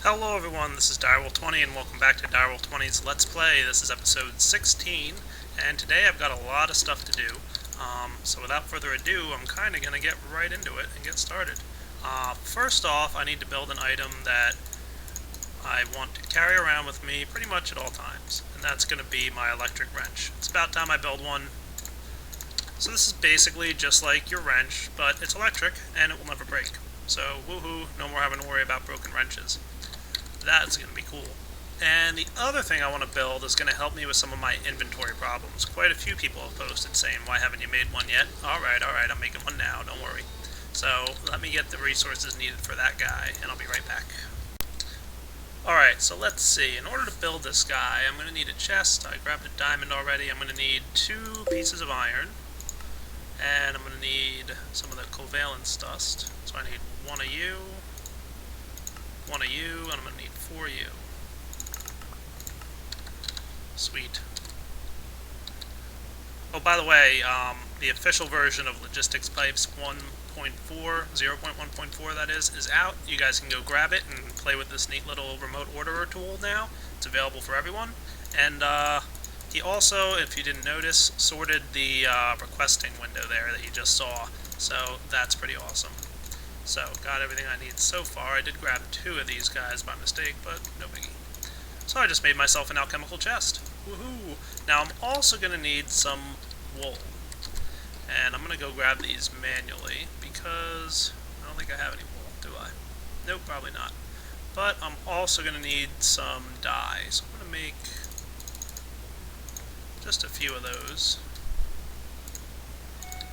Hello everyone, this is Direwolf20 and welcome back to Direwolf20's Let's Play. This is episode 16, and today I've got a lot of stuff to do. So without further ado, I'm kind of going to get right into it and get started. First off, I need to build an item that I want to carry around with me pretty much at all times, and that's going to be my electric wrench. It's about time I build one. So this is basically just like your wrench, but it's electric and it will never break. So woohoo, no more having to worry about broken wrenches. That's going to be cool. And the other thing I want to build is going to help me with some of my inventory problems. Quite a few people have posted saying, why haven't you made one yet? Alright, I'm making one now, don't worry. So let me get the resources needed for that guy, and I'll be right back. Alright, so let's see. In order to build this guy, I'm going to need a chest. I grabbed a diamond already. I'm going to need 2 pieces of iron. And I'm going to need some of the covalence dust. So I need 1 of you, 1 of you, and I'm going to need 4 of you. Sweet. Oh, by the way, the official version of Logistics Pipes 1.4, 0.1.4 that is out. You guys can go grab it and play with this neat little remote orderer tool now. It's available for everyone. And he also, if you didn't notice, sorted the requesting window there that you just saw. So that's pretty awesome. So, got everything I need so far. I did grab 2 of these guys by mistake, but no biggie. So I just made myself an alchemical chest. Woohoo! Now I'm also going to need some wool. And I'm going to go grab these manually, because I don't think I have any wool, do I? Nope, probably not. But I'm also going to need some dye. So I'm going to make just a few of those.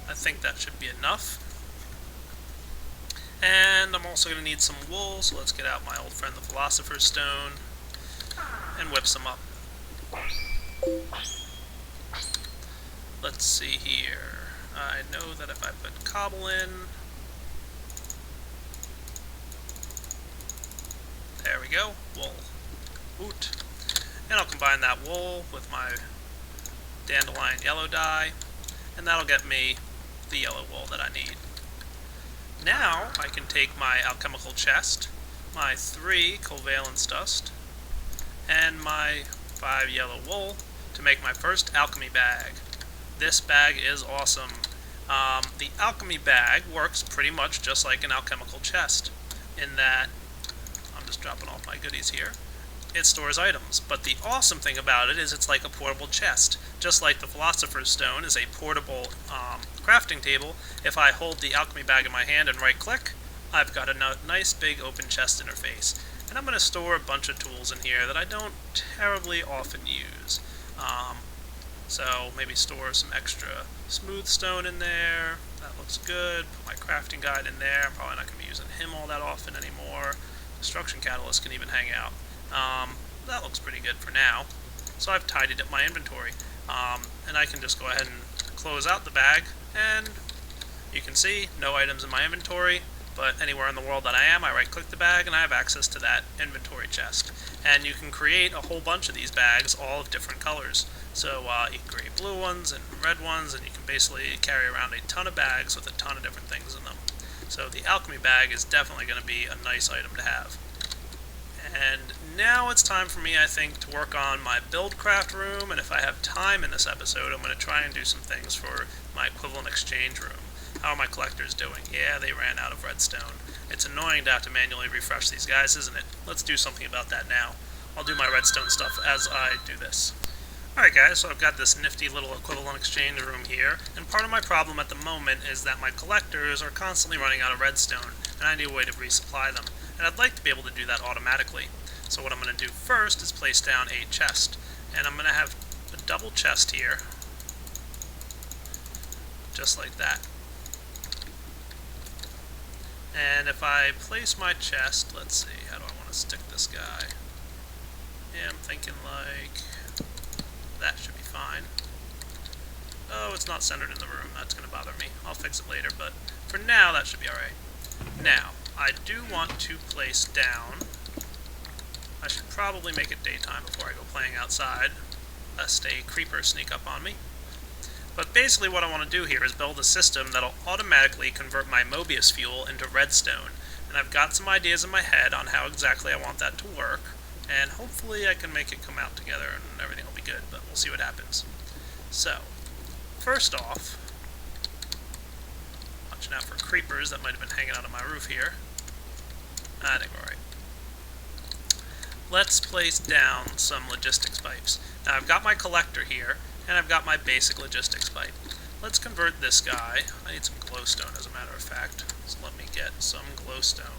I think that should be enough. And I'm also going to need some wool, so let's get out my old friend the Philosopher's Stone and whip some up. Let's see here. I know that if I put cobble in, there we go, wool. Woot. And I'll combine that wool with my dandelion yellow dye, and that'll get me the yellow wool that I need. Now I can take my alchemical chest, my 3 covalence dust, and my 5 yellow wool to make my first alchemy bag. This bag is awesome. The alchemy bag works pretty much just like an alchemical chest, in that, I'm just dropping off my goodies here, it stores items. But the awesome thing about it is it's like a portable chest. Just like the Philosopher's Stone is a portable crafting table, if I hold the alchemy bag in my hand and right click, I've got a nice big open chest interface. And I'm going to store a bunch of tools in here that I don't terribly often use. So maybe store some extra smooth stone in there. That looks good. Put my crafting guide in there. I'm probably not going to be using him all that often anymore. Destruction catalyst can even hang out. That looks pretty good for now. So I've tidied up my inventory. And I can just go ahead and close out the bag, and you can see no items in my inventory, but anywhere in the world that I am, I right click the bag and I have access to that inventory chest. And you can create a whole bunch of these bags, all of different colors. So you can create blue ones and red ones, and you can basically carry around a ton of bags with a ton of different things in them. So the alchemy bag is definitely going to be a nice item to have. And now it's time for me, I think, to work on my buildcraft room, and if I have time in this episode, I'm going to try and do some things for my equivalent exchange room. How are my collectors doing? Yeah, they ran out of redstone. It's annoying to have to manually refresh these guys, isn't it? Let's do something about that now. I'll do my redstone stuff as I do this. Alright guys, so I've got this nifty little equivalent exchange room here, and part of my problem at the moment is that my collectors are constantly running out of redstone, and I need a way to resupply them. And I'd like to be able to do that automatically. So what I'm going to do first is place down a chest. And I'm going to have a double chest here. Just like that. And if I place my chest, let's see, how do I want to stick this guy? Yeah, I'm thinking like, that should be fine. Oh, it's not centered in the room. That's going to bother me. I'll fix it later, but for now, that should be alright. Now, I do want to place down, I should probably make it daytime before I go playing outside, lest a creeper sneak up on me. But basically what I want to do here is build a system that'll automatically convert my Mobius fuel into redstone. and I've got some ideas in my head on how exactly I want that to work, and hopefully I can make it come out together and everything will be good, but we'll see what happens. So, first off, watching out for creepers that might have been hanging out on my roof here. I think we're alright. Let's place down some logistics pipes. Now I've got my collector here, and I've got my basic logistics pipe. Let's convert this guy. I need some glowstone as a matter of fact, so let me get some glowstone.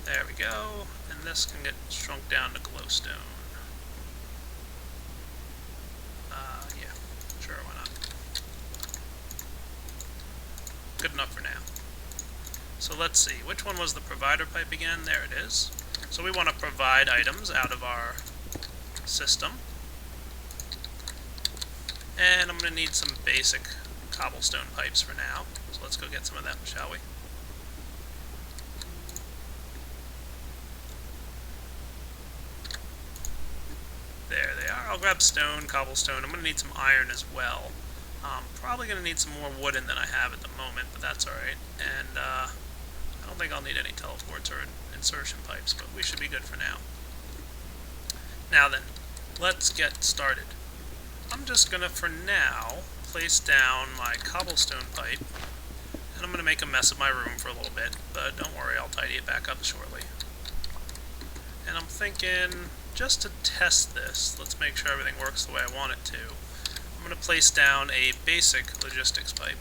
There we go, and this can get shrunk down to glowstone. Yeah, sure, why not? Good enough for now. So let's see, which one was the provider pipe again? There it is. So we want to provide items out of our system. And I'm going to need some basic cobblestone pipes for now. So let's go get some of them, shall we? There they are. I'll grab stone, cobblestone. I'm going to need some iron as well. Probably going to need some more wooden than I have at the moment, but that's alright. And I don't think I'll need any teleports or insertion pipes, but we should be good for now. Now then, let's get started. I'm just going to, for now, place down my cobblestone pipe, and I'm going to make a mess of my room for a little bit, but don't worry, I'll tidy it back up shortly. And I'm thinking, just to test this, let's make sure everything works the way I want it to. I'm going to place down a basic logistics pipe.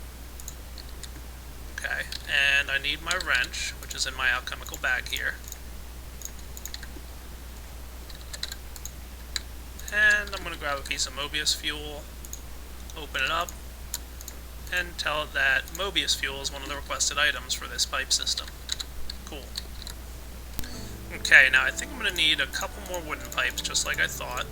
Okay, and I need my wrench, which is in my alchemical bag here. And I'm going to grab a piece of Mobius fuel, open it up, and tell it that Mobius fuel is one of the requested items for this pipe system. Cool. Okay, now I think I'm going to need a couple more wooden pipes, just like I thought.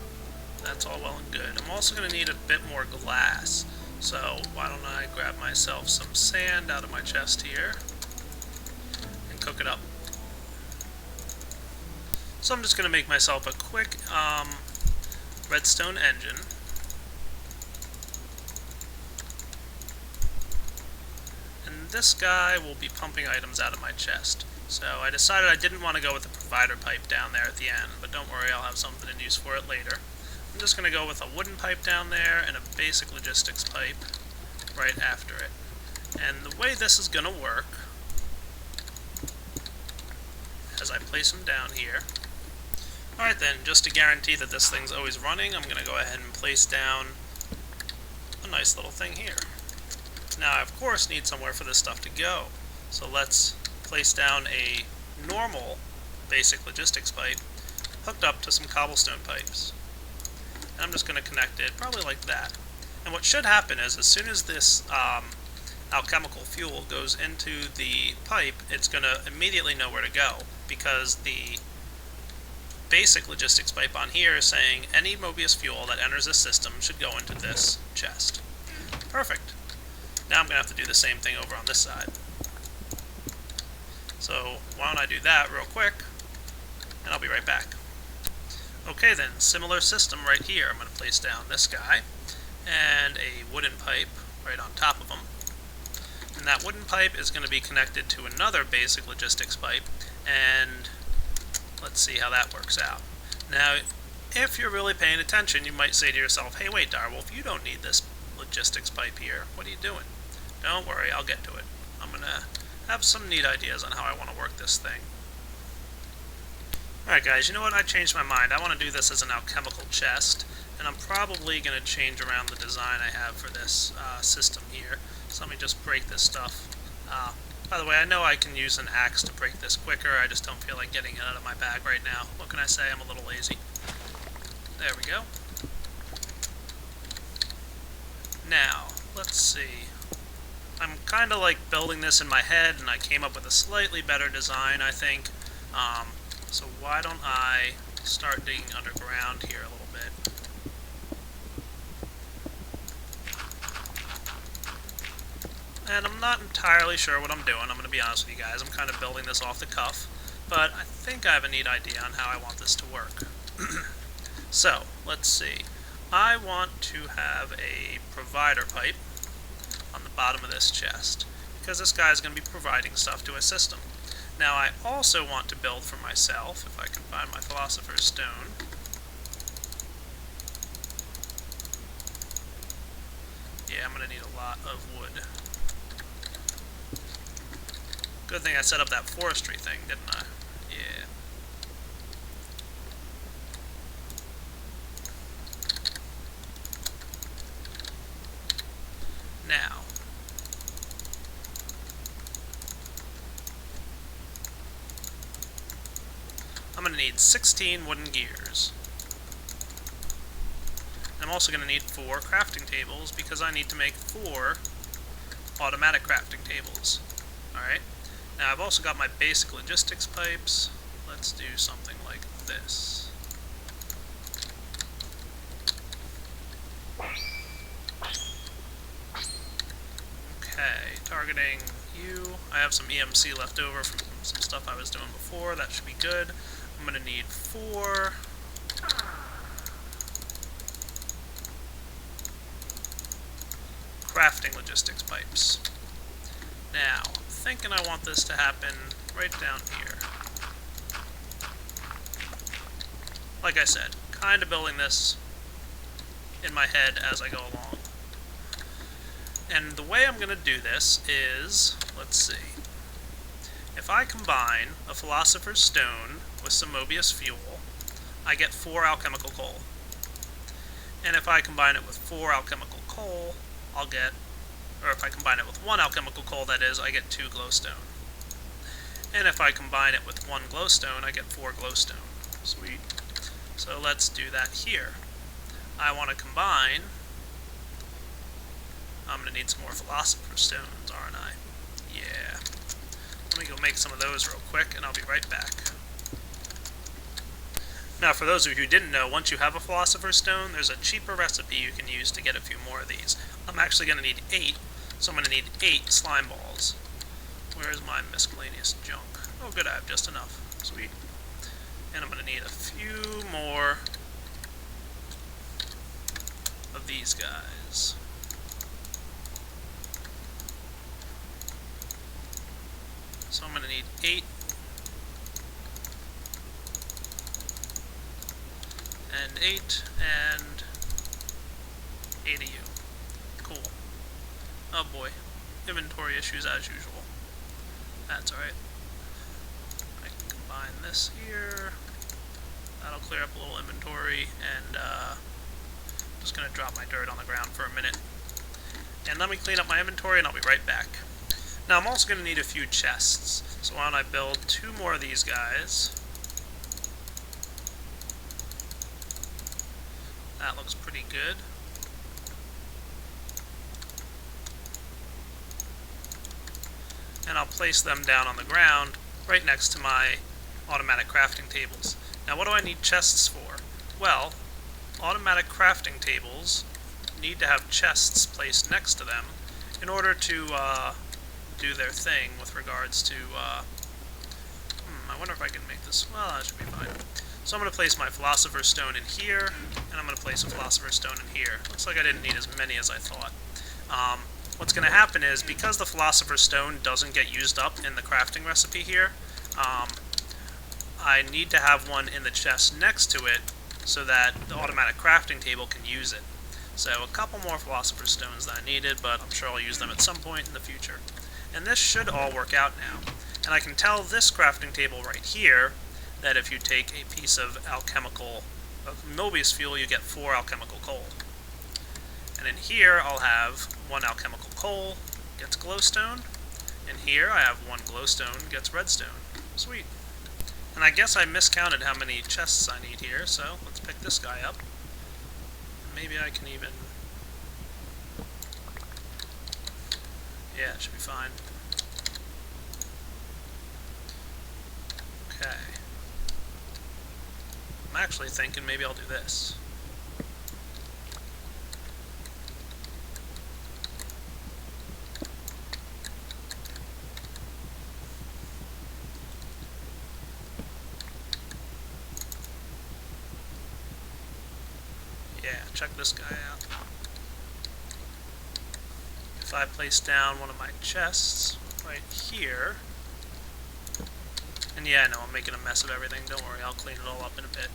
That's all well and good. I'm also going to need a bit more glass. So why don't I grab myself some sand out of my chest here and cook it up. So I'm just going to make myself a quick redstone engine. And this guy will be pumping items out of my chest. So I decided I didn't want to go with the provider pipe down there at the end, but don't worry, I'll have something in use for it later. I'm just going to go with a wooden pipe down there and a basic logistics pipe right after it. And the way this is going to work, as I place them down here. Alright then, just to guarantee that this thing's always running, I'm going to go ahead and place down a nice little thing here. Now I of course need somewhere for this stuff to go, so let's place down a normal basic logistics pipe hooked up to some cobblestone pipes. And I'm just going to connect it probably like that. And what should happen is, as soon as this alchemical fuel goes into the pipe, it's going to immediately know where to go, because the basic logistics pipe on here is saying any Mobius fuel that enters this system should go into this chest. Perfect. Now I'm going to have to do the same thing over on this side. So why don't I do that real quick, and I'll be right back. Okay then, similar system right here. I'm going to place down this guy, and a wooden pipe right on top of him. And that wooden pipe is going to be connected to another basic logistics pipe, and let's see how that works out. Now, if you're really paying attention, you might say to yourself, hey wait, Direwolf, you don't need this logistics pipe here. What are you doing? Don't worry, I'll get to it. I'm going to have some neat ideas on how I want to work this thing. Alright guys, you know what? I changed my mind. I want to do this as an alchemical chest, and I'm probably going to change around the design I have for this system here. So let me just break this stuff. By the way, I know I can use an axe to break this quicker. I just don't feel like getting it out of my bag right now. What can I say? I'm a little lazy. There we go. Now, let's see. I'm kind of like building this in my head, and I came up with a slightly better design, I think. So why don't I start digging underground here a little bit. And I'm not entirely sure what I'm doing, I'm going to be honest with you guys. I'm kind of building this off the cuff, but I think I have a neat idea on how I want this to work. So, let's see. I want to have a provider pipe on the bottom of this chest, because this guy is going to be providing stuff to a system. Now I also want to build for myself, if I can find my Philosopher's Stone. Yeah, I'm going to need a lot of wood. Good thing I set up that forestry thing, didn't I? Yeah. Now, I'm going to need 16 wooden gears. And I'm also going to need 4 crafting tables because I need to make 4 automatic crafting tables. Alright, now I've also got my basic logistics pipes. Let's do something like this. Okay, targeting you. I have some EMC left over from some stuff I was doing before. That should be good. I'm going to need 4. Crafting logistics pipes. Now, I'm thinking I want this to happen right down here. Like I said, kind of building this in my head as I go along. And the way I'm going to do this is, let's see, if I combine a Philosopher's Stone with some Mobius fuel, I get 4 alchemical coal. And if I combine it with 4 alchemical coal, I'll get, or if I combine it with 1 alchemical coal, that is, I get 2 glowstone. And if I combine it with 1 glowstone, I get 4 glowstone. Sweet. So let's do that here. I want to combine, I'm going to need some more Philosopher's Stones, aren't I? Yeah. Let me go make some of those real quick, and I'll be right back. Now, for those of you who didn't know, once you have a Philosopher's Stone, there's a cheaper recipe you can use to get a few more of these. I'm actually going to need 8, so I'm going to need 8 slime balls. Where's my miscellaneous junk? Oh good, I have just enough. Sweet. And I'm going to need a few more of these guys. So I'm going to need 8. And 8, and 8 of you. Cool. Oh boy. Inventory issues as usual. That's alright. I can combine this here. That'll clear up a little inventory, and I'm just going to drop my dirt on the ground for a minute. And let me clean up my inventory, and I'll be right back. Now I'm also going to need a few chests, so why don't I build 2 more of these guys. That looks pretty good. And I'll place them down on the ground right next to my automatic crafting tables. Now what do I need chests for? Well, automatic crafting tables need to have chests placed next to them in order to do their thing with regards to... I wonder if I can make this... Well, that should be fine. So I'm going to place my Philosopher's Stone in here, and I'm going to place a Philosopher's Stone in here. Looks like I didn't need as many as I thought. What's going to happen is, because the Philosopher's Stone doesn't get used up in the crafting recipe here, I need to have one in the chest next to it so that the automatic crafting table can use it. So a couple more Philosopher's Stones that I needed, but I'm sure I'll use them at some point in the future. And this should all work out now. And I can tell this crafting table right here that if you take a piece of Mobius fuel, you get 4 alchemical coal. And in here, I'll have 1 alchemical coal, gets glowstone, and here I have 1 glowstone, gets redstone. Sweet. And I guess I miscounted how many chests I need here, so let's pick this guy up. Maybe I can even... Yeah, it should be fine. Okay. I'm actually thinking maybe I'll do this. Yeah, check this guy out. If I place down one of my chests right here, and yeah, I know I'm making a mess of everything, don't worry, I'll clean it all up in a bit.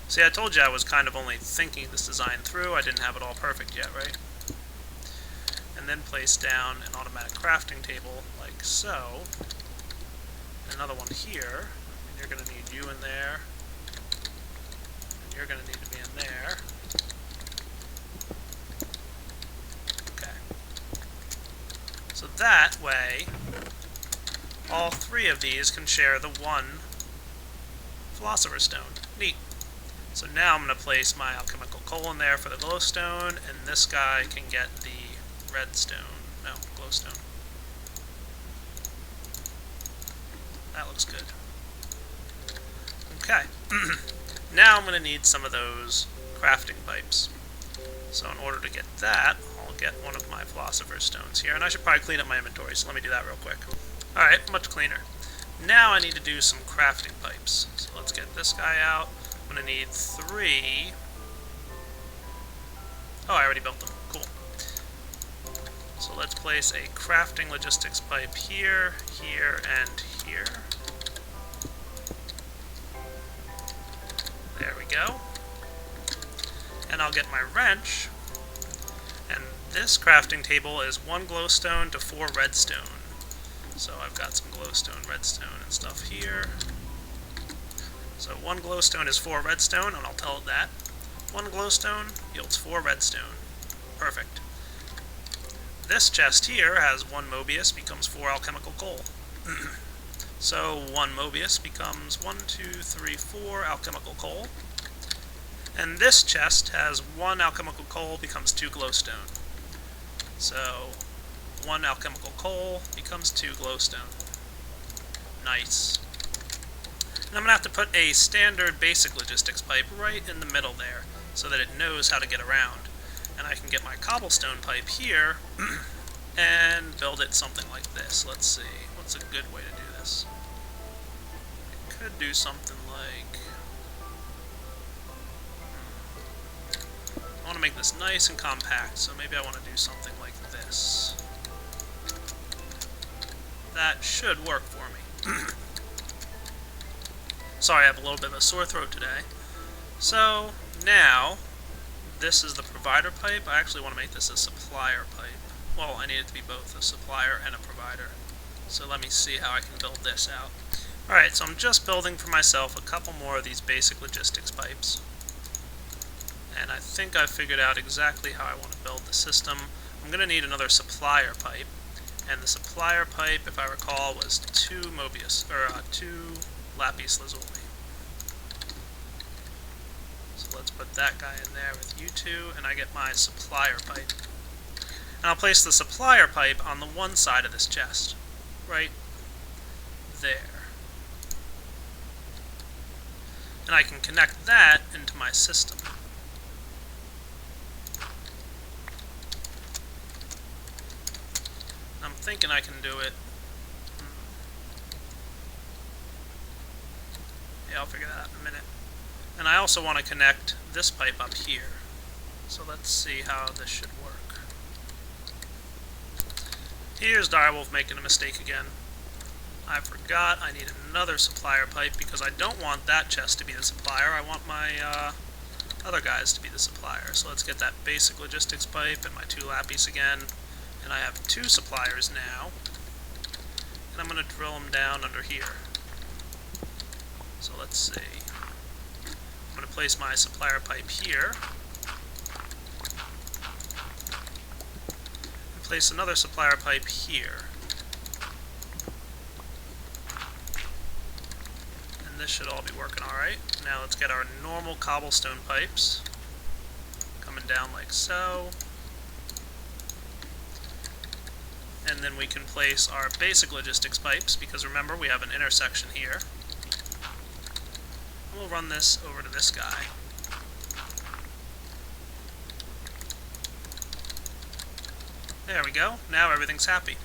See, I told you I was kind of only thinking this design through. I didn't have it all perfect yet, right? And then place down an automatic crafting table, like so. Another one here, and you're going to need you in there. And you're going to need to be in there. Okay. So that way, all three of these can share the one Philosopher's Stone. Neat. So now I'm going to place my alchemical coal in there for the glowstone, and this guy can get the redstone. No, glowstone. That looks good. Okay. Now I'm going to need some of those crafting pipes. So in order to get that, I'll get one of my Philosopher's Stones here, and I should probably clean up my inventory, so let me do that real quick. Alright, much cleaner. Now I need to do some crafting pipes. So let's get this guy out. I'm going to need 3. Oh, I already built them. Cool. So let's place a crafting logistics pipe here, here, and here. There we go. And I'll get my wrench. And this crafting table is 1 glowstone to 4 redstone. So I've got some glowstone, redstone, and stuff here. So 1 glowstone is 4 redstone, and I'll tell it that. 1 glowstone yields 4 redstone. Perfect. This chest here has 1 Mobius becomes 4 alchemical coal. So 1 Mobius becomes 1, 2, 3, 4 alchemical coal. And this chest has 1 alchemical coal becomes 2 glowstone. So 1 alchemical coal becomes 2 glowstone. Nice. And I'm going to have to put a standard basic logistics pipe right in the middle there, so that it knows how to get around. And I can get my cobblestone pipe here, and build it something like this. Let's see, what's a good way to do this? I could do something like... I want to make this nice and compact, so maybe I want to do something like this. That should work for me. Sorry, I have a little bit of a sore throat today. So, now, this is the provider pipe. I actually want to make this a supplier pipe. Well, I need it to be both a supplier and a provider. So let me see how I can build this out. Alright, so I'm just building for myself a couple more of these basic logistics pipes. And I think I've figured out exactly how I want to build the system. I'm going to need another supplier pipe. And the supplier pipe, if I recall, was 2 Mobius, or 2 lapis lazuli. So let's put that guy in there with you 2, and I get my supplier pipe. And I'll place the supplier pipe on the one side of this chest, right there. And I can connect that into my system. I'm thinking I can do it. Yeah, I'll figure that out in a minute. And I also want to connect this pipe up here. So let's see how this should work. Here's Direwolf making a mistake again. I forgot I need another supplier pipe because I don't want that chest to be the supplier. I want my other guys to be the supplier. So let's get that basic logistics pipe and my 2 lapis again. And I have 2 suppliers now. And I'm going to drill them down under here. So let's see. I'm going to place my supplier pipe here. And place another supplier pipe here. And this should all be working alright. Now let's get our normal cobblestone pipes. Coming down like so. And then we can place our basic logistics pipes, because remember, we have an intersection here. And we'll run this over to this guy. There we go. Now everything's happy.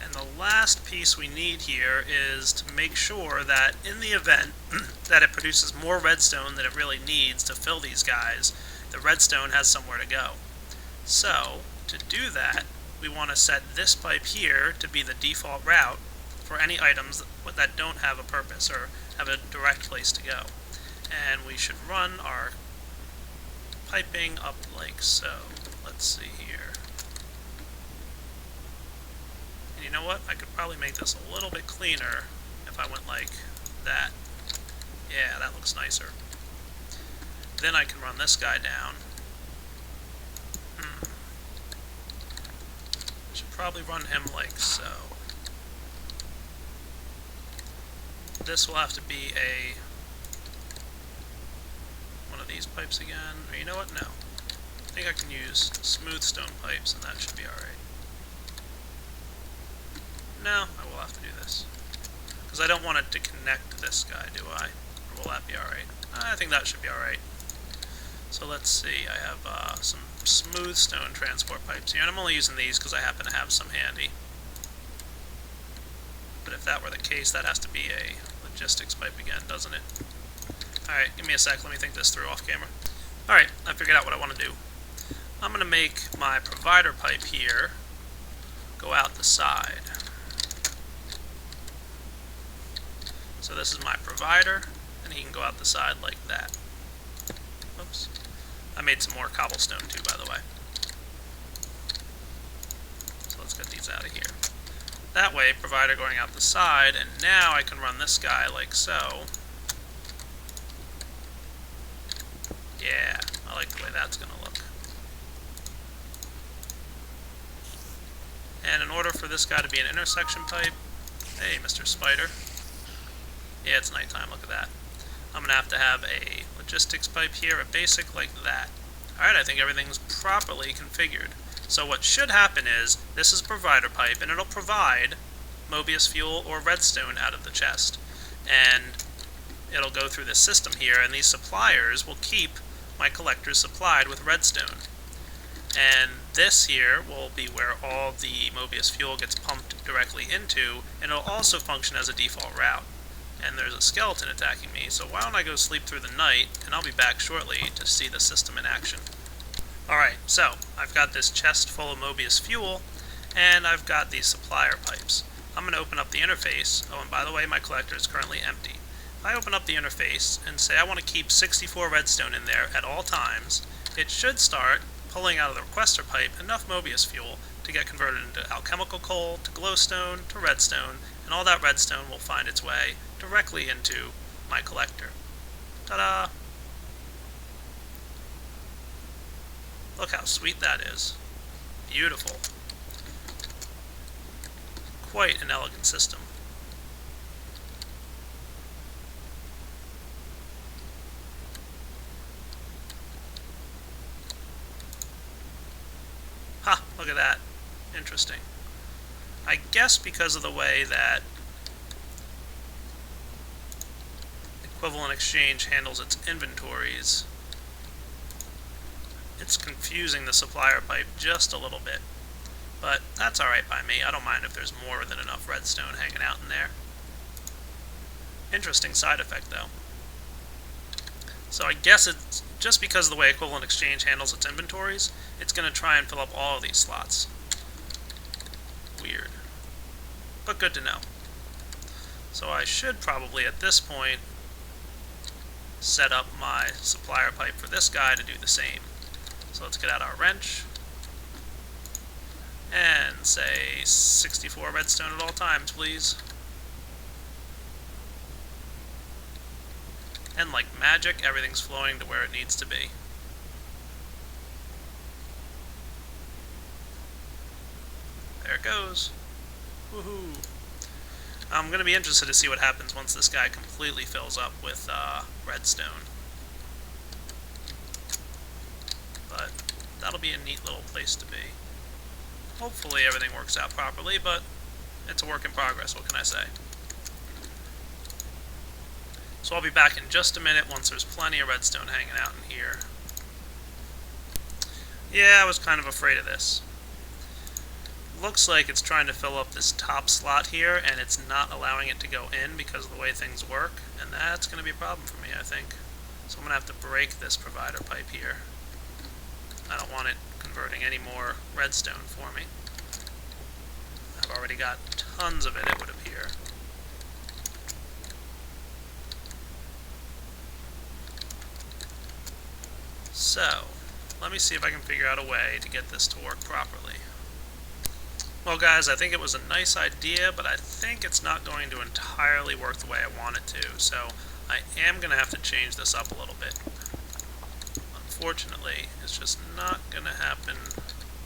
And And the last piece we need here is to make sure that in the event that it produces more redstone than it really needs to fill these guys, the redstone has somewhere to go. So, to do that, we want to set this pipe here to be the default route for any items that don't have a purpose or have a direct place to go. And we should run our piping up like so. Let's see here. And you know what? I could probably make this a little bit cleaner if I went like that. Yeah, that looks nicer. Then I can run this guy down. Should probably run him like so. This will have to be one of these pipes again. Or you know what? No. I think I can use smooth stone pipes and that should be alright. No, I will have to do this. Because I don't want it to connect to this guy, do I? Or will that be alright? I think that should be alright. So let's see, I have some smooth stone transport pipes here, and I'm only using these because I happen to have some handy. But if that were the case, that has to be a logistics pipe again, doesn't it? Alright, give me a sec, let me think this through off camera. Alright, I figured out what I want to do. I'm going to make my provider pipe here go out the side. So this is my provider, and he can go out the side like that. Oops. I made some more cobblestone too, by the way. So let's get these out of here. That way, provider going out the side, and now I can run this guy like so. Yeah, I like the way that's going to look. And in order for this guy to be an intersection pipe, hey, Mr. Spider. Yeah, it's nighttime, look at that. I'm going to have a logistics pipe here, a basic like that. Alright, I think everything's properly configured. So what should happen is, this is a provider pipe, and it'll provide Mobius fuel or redstone out of the chest. And it'll go through this system here, and these suppliers will keep my collectors supplied with redstone. And this here will be where all the Mobius fuel gets pumped directly into, and it'll also function as a default route. And there's a skeleton attacking me, so why don't I go sleep through the night, and I'll be back shortly to see the system in action. Alright, so I've got this chest full of Mobius fuel, and I've got these supplier pipes. I'm going to open up the interface. Oh, and by the way, my collector is currently empty. If I open up the interface and say I want to keep 64 redstone in there at all times, it should start pulling out of the requester pipe enough Mobius fuel to get converted into alchemical coal, to glowstone, to redstone, and all that redstone will find its way directly into my collector. Ta-da! Look how sweet that is. Beautiful. Quite an elegant system. Ha! Look at that. Interesting. I guess because of the way that Equivalent Exchange handles its inventories, it's confusing the supplier pipe just a little bit. But that's alright by me. I don't mind if there's more than enough redstone hanging out in there. Interesting side effect, though. So I guess it's just because of the way Equivalent Exchange handles its inventories, it's going to try and fill up all of these slots. Weird. But good to know. So I should probably, at this point, set up my supplier pipe for this guy to do the same. So let's get out our wrench, and say 64 redstone at all times, please. And like magic, everything's flowing to where it needs to be. There it goes. Woohoo! I'm going to be interested to see what happens once this guy completely fills up with redstone. But that'll be a neat little place to be. Hopefully everything works out properly, but it's a work in progress, what can I say? So I'll be back in just a minute once there's plenty of redstone hanging out in here. Yeah, I was kind of afraid of this. looks like it's trying to fill up this top slot here, and it's not allowing it to go in because of the way things work, and that's going to be a problem for me, I think. So I'm going to have to break this provider pipe here. I don't want it converting any more redstone for me. I've already got tons of it, it would appear. So, let me see if I can figure out a way to get this to work properly. Well guys, I think it was a nice idea, but I think it's not going to entirely work the way I want it to, so I am going to have to change this up a little bit. Unfortunately, it's just not going to happen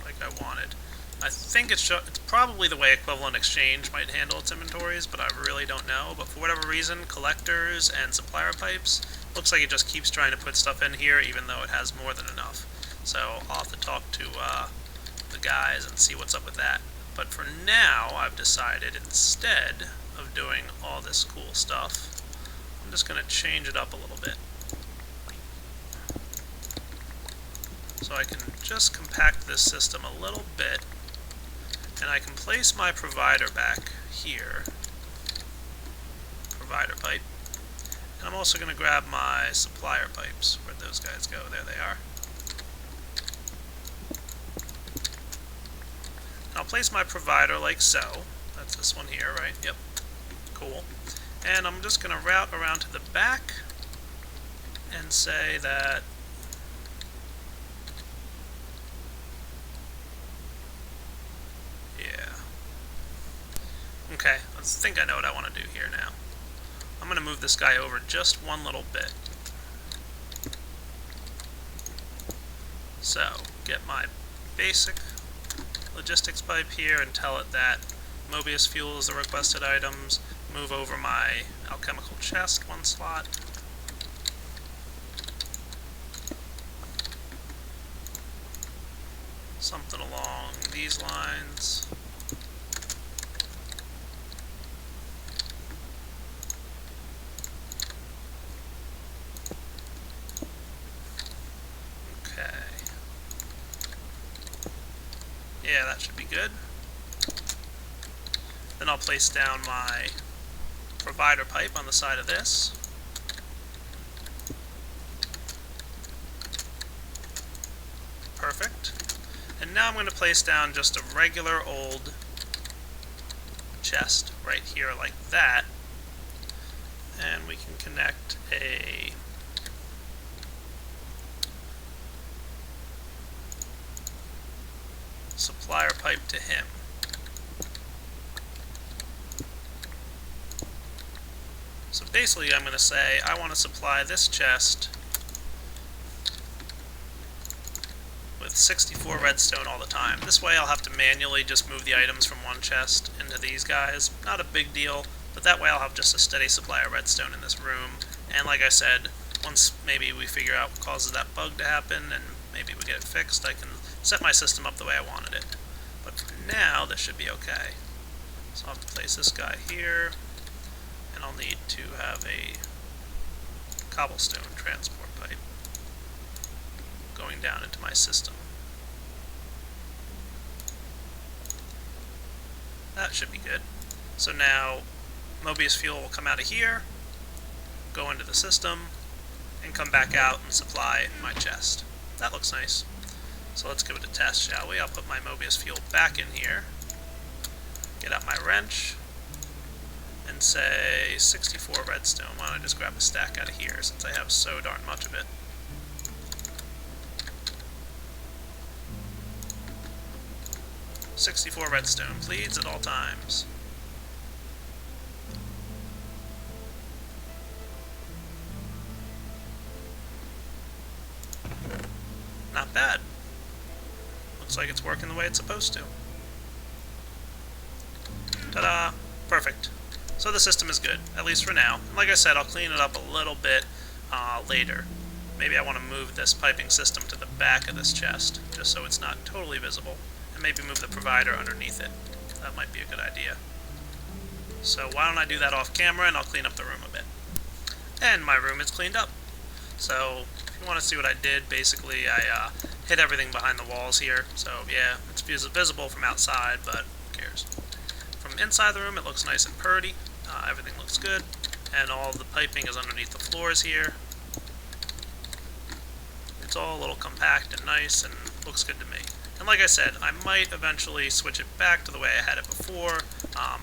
like I wanted. I think it's probably the way Equivalent Exchange might handle its inventories, but I really don't know. But for whatever reason, collectors and supplier pipes, looks like it just keeps trying to put stuff in here even though it has more than enough. So I'll have to talk to the guys and see what's up with that. But for now, I've decided instead of doing all this cool stuff, I'm just going to change it up a little bit. So I can just compact this system a little bit, and I can place my provider back here, provider pipe, and I'm also going to grab my supplier pipes. Where'd those guys go? There they are. I'll place my provider like so. That's this one here, right? Yep. Cool. And I'm just going to route around to the back and say that okay, I think I know what I want to do here now. I'm going to move this guy over just one little bit. So, get my basic logistics pipe here and tell it that Mobius fuel is the requested items. Move over my alchemical chest one slot. Something along these lines. Yeah, that should be good. Then I'll place down my provider pipe on the side of this. Perfect. And now I'm going to place down just a regular old chest right here like that. And we can connect a supplier pipe to him. So basically I'm going to say I want to supply this chest with 64 redstone all the time. This way I'll have to manually just move the items from one chest into these guys. Not a big deal, but that way I'll have just a steady supply of redstone in this room. And like I said, once maybe we figure out what causes that bug to happen and maybe we get it fixed, I can set my system up the way I wanted it. But for now, this should be okay. So I'll have to place this guy here, and I'll need to have a cobblestone transport pipe going down into my system. That should be good. So now, Mobius fuel will come out of here, go into the system, and come back out and supply my chest. That looks nice. So let's give it a test, shall we? I'll put my Mobius fuel back in here, get out my wrench, and say 64 redstone. Why don't I just grab a stack out of here since I have so darn much of it. "64 redstone, please, at all times." Not bad. Looks like it's working the way it's supposed to. Ta-da! Perfect. So the system is good, at least for now. And like I said, I'll clean it up a little bit later. Maybe I want to move this piping system to the back of this chest, just so it's not totally visible. And maybe move the provider underneath it. That might be a good idea. So why don't I do that off camera, and I'll clean up the room a bit. And my room is cleaned up. So if you want to see what I did, basically I hid everything behind the walls here. So yeah, it's visible from outside, but who cares? From inside the room, it looks nice and purty. Everything looks good, and all the piping is underneath the floors here. It's all a little compact and nice and looks good to me. And like I said, I might eventually switch it back to the way I had it before,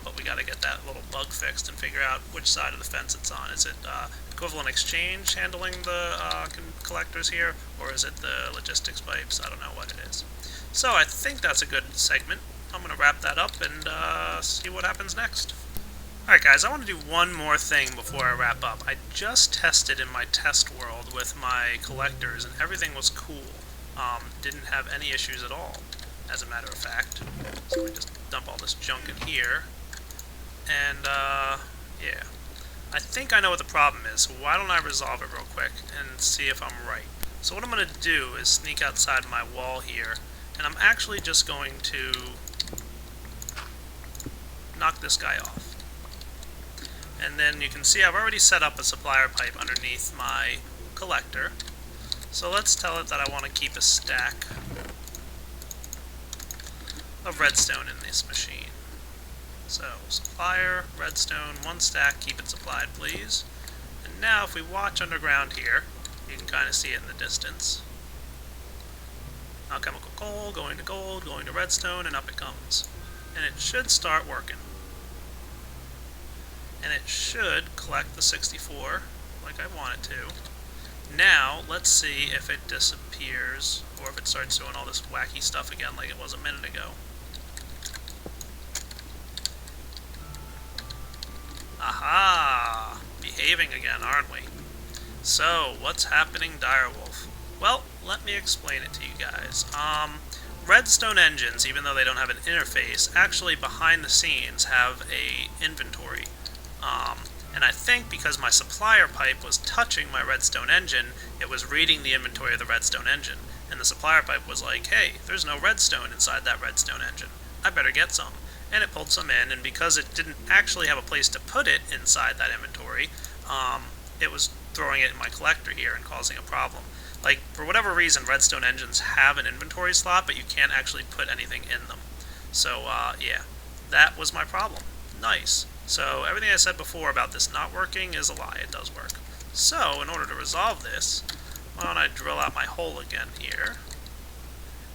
but we got to get that little bug fixed and figure out which side of the fence it's on. Is it equivalent exchange handling the collectors here, or is it the logistics pipes? I don't know what it is. So I think that's a good segment. I'm going to wrap that up and see what happens next. Alright guys, I want to do one more thing before I wrap up. I just tested in my test world with my collectors and everything was cool. Didn't have any issues at all, as a matter of fact. So let me just dump all this junk in here. And, yeah. I think I know what the problem is, so why don't I resolve it real quick and see if I'm right. So what I'm going to do is sneak outside my wall here, and I'm actually just going to knock this guy off. And then you can see I've already set up a supplier pipe underneath my collector. So let's tell it that I want to keep a stack of redstone in this machine. So supplier, redstone, 1 stack, keep it supplied please. And now if we watch underground here, you can kind of see it in the distance. Alchemical coal, going to gold, going to redstone, and up it comes. And it should start working. And it should collect the 64 like I want it to. Now, let's see if it disappears, or if it starts doing all this wacky stuff again like it was a minute ago. Aha! Behaving again, aren't we? So, what's happening, Direwolf? Well, let me explain it to you guys. Redstone engines, even though they don't have an interface, actually behind the scenes have a inventory. And I think because my supplier pipe was touching my redstone engine, it was reading the inventory of the redstone engine. And the supplier pipe was like, hey, there's no redstone inside that redstone engine. I better get some. And it pulled some in, and because it didn't actually have a place to put it inside that inventory, it was throwing it in my collector here and causing a problem. Like, for whatever reason, redstone engines have an inventory slot, but you can't actually put anything in them. So, yeah, that was my problem. Nice. So everything I said before about this not working is a lie. It does work. So in order to resolve this, why don't I drill out my hole again here,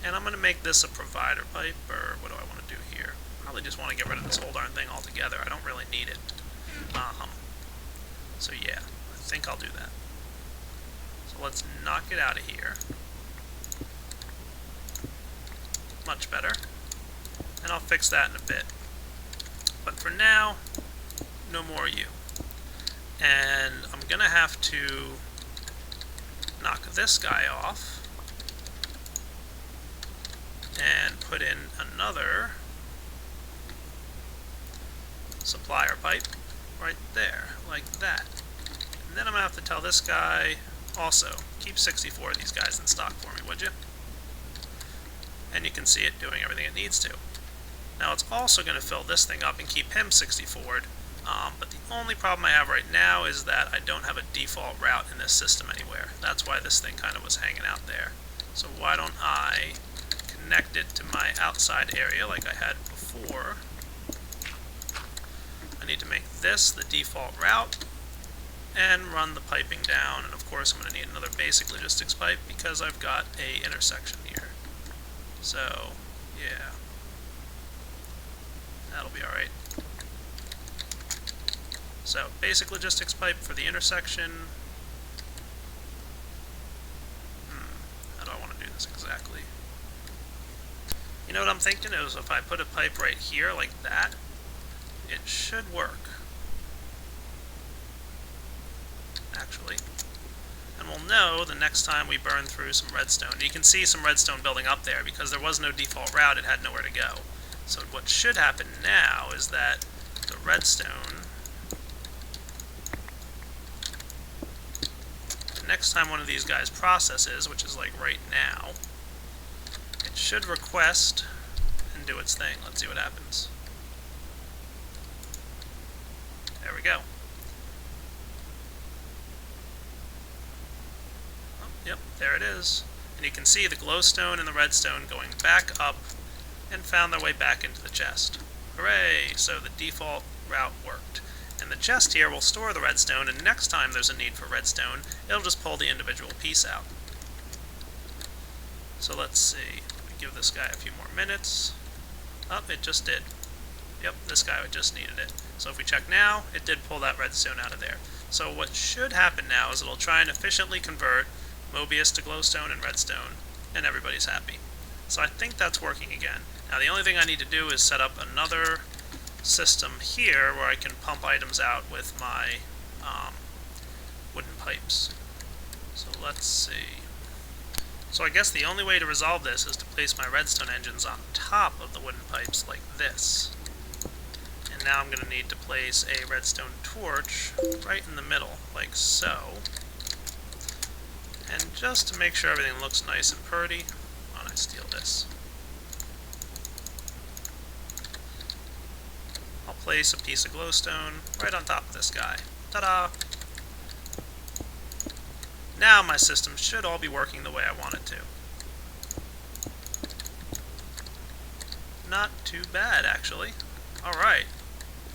and I'm going to make this a provider pipe, or what do I want to do here? Probably just want to get rid of this whole darn thing altogether. I don't really need it. So yeah, I think I'll do that. So let's knock it out of here. Much better. And I'll fix that in a bit. But for now, no more you. And I'm going to have to knock this guy off and put in another supplier pipe right there, like that. And then I'm going to have to tell this guy also, keep 64 of these guys in stock for me, would you? And you can see it doing everything it needs to. Now it's also going to fill this thing up and keep him 64'd, but the only problem I have right now is that I don't have a default route in this system anywhere. That's why this thing kind of was hanging out there. So why don't I connect it to my outside area like I had before. I need to make this the default route and run the piping down, and of course I'm going to need another basic logistics pipe because I've got a intersection here. So, yeah. That'll be alright. So, basic logistics pipe for the intersection. How do I want to do this exactly? You know what I'm thinking is if I put a pipe right here like that, it should work. Actually. And we'll know the next time we burn through some redstone. You can see some redstone building up there because there was no default route, it had nowhere to go. So what should happen now is that the redstone, the next time one of these guys processes, which is like right now, it should request and do its thing. Let's see what happens. There we go. Yep, there it is. And you can see the glowstone and the redstone going back up and found their way back into the chest. Hooray! So the default route worked. And the chest here will store the redstone, and next time there's a need for redstone, it'll just pull the individual piece out. So let's see. We give this guy a few more minutes. Oh, it just did. Yep, this guy just needed it. So if we check now, it did pull that redstone out of there. So what should happen now is it'll try and efficiently convert Mobius to glowstone and redstone, and everybody's happy. So I think that's working again. Now the only thing I need to do is set up another system here where I can pump items out with my wooden pipes. So let's see. So I guess the only way to resolve this is to place my redstone engines on top of the wooden pipes like this. And now I'm going to need to place a redstone torch right in the middle, like so. And just to make sure everything looks nice and pretty, why don't I steal this? I'll place a piece of glowstone right on top of this guy. Ta-da! Now my system should all be working the way I want it to. Not too bad, actually. Alright.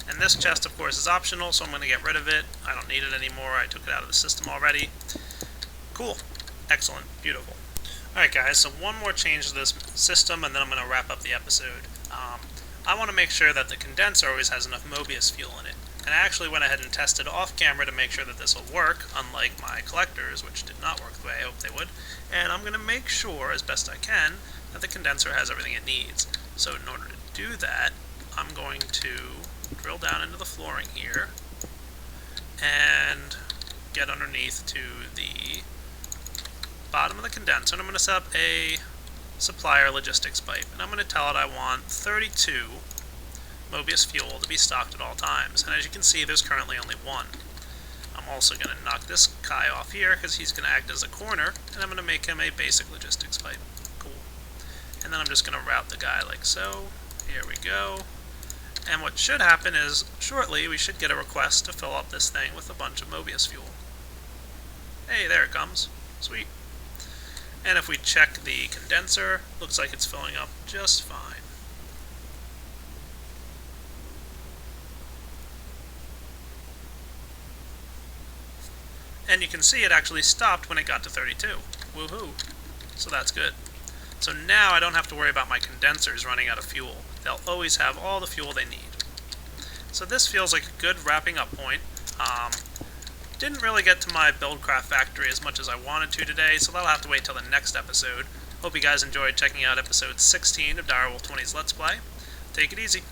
And this chest, of course, is optional, so I'm going to get rid of it. I don't need it anymore. I took it out of the system already. Cool. Excellent. Beautiful. Alright, guys, so one more change to this system, and then I'm going to wrap up the episode. I want to make sure that the condenser always has enough Mobius fuel in it. And I actually went ahead and tested off camera to make sure that this will work, unlike my collectors, which did not work the way I hoped they would. And I'm going to make sure, as best I can, that the condenser has everything it needs. So in order to do that, I'm going to drill down into the flooring here and get underneath to the bottom of the condenser, and I'm going to set up a supplier logistics pipe, and I'm going to tell it I want 32 Mobius fuel to be stocked at all times, and as you can see there's currently only one. I'm also going to knock this guy off here because he's going to act as a corner, and I'm going to make him a basic logistics pipe. Cool. And then I'm just going to route the guy like so. Here we go. And what should happen is, shortly, we should get a request to fill up this thing with a bunch of Mobius fuel. Hey, there it comes. Sweet. And if we check the condenser, looks like it's filling up just fine. And you can see it actually stopped when it got to 32. Woohoo! So that's good. So now I don't have to worry about my condensers running out of fuel. They'll always have all the fuel they need. So this feels like a good wrapping up point. Didn't really get to my Buildcraft factory as much as I wanted to today, so that'll have to wait till the next episode. Hope you guys enjoyed checking out episode 16 of Direwolf20's Let's Play. Take it easy.